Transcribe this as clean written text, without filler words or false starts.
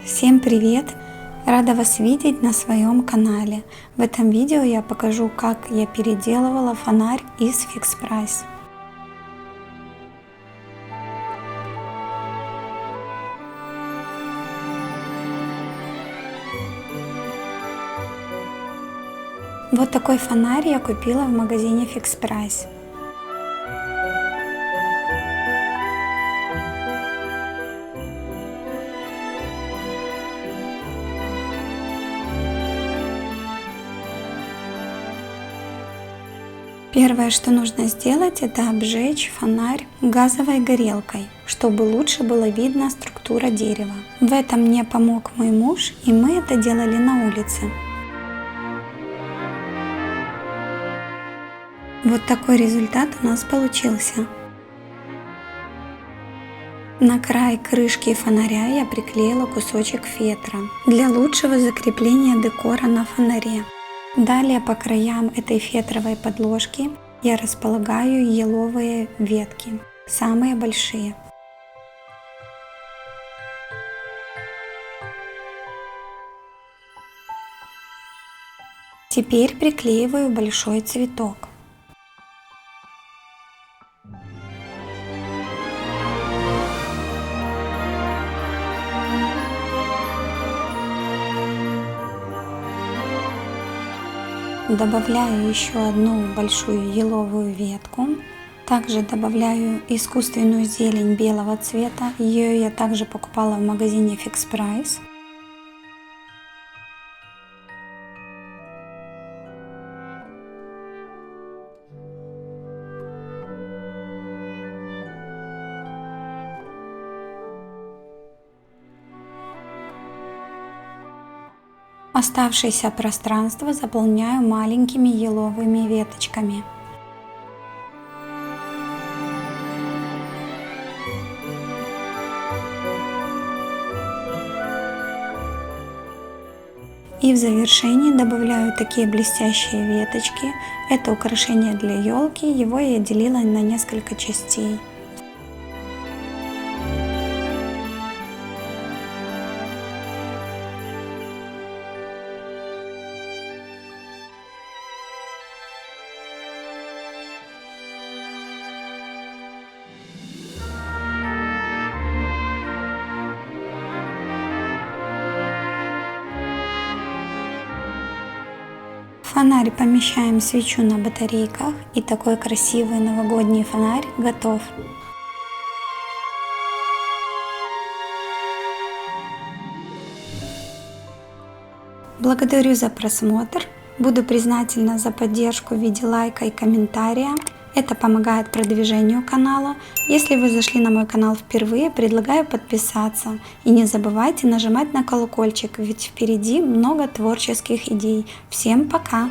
Всем привет! Рада вас видеть на своем канале. В этом видео я покажу, как я переделывала фонарь из Fix Price. Вот такой фонарь я купила в магазине Fix Price. Первое, что нужно сделать, это обжечь фонарь газовой горелкой, чтобы лучше было видно структура дерева. В этом мне помог мой муж, и мы это делали на улице. Вот такой результат у нас получился. На край крышки фонаря я приклеила кусочек фетра для лучшего закрепления декора на фонаре. Далее по краям этой фетровой подложки я располагаю еловые ветки, самые большие. Теперь приклеиваю большой цветок. Добавляю еще одну большую еловую ветку. Также добавляю искусственную зелень белого цвета. Ее я также покупала в магазине Fix Price. Оставшееся пространство заполняю маленькими еловыми веточками. И в завершении добавляю такие блестящие веточки. Это украшение для елки, его я делила на несколько частей. В фонарь помещаем свечу на батарейках, и такой красивый новогодний фонарь готов. Благодарю за просмотр. Буду признательна за поддержку в виде лайка и комментария. Это помогает продвижению канала. Если вы зашли на мой канал впервые, предлагаю подписаться. И не забывайте нажимать на колокольчик, ведь впереди много творческих идей. Всем пока!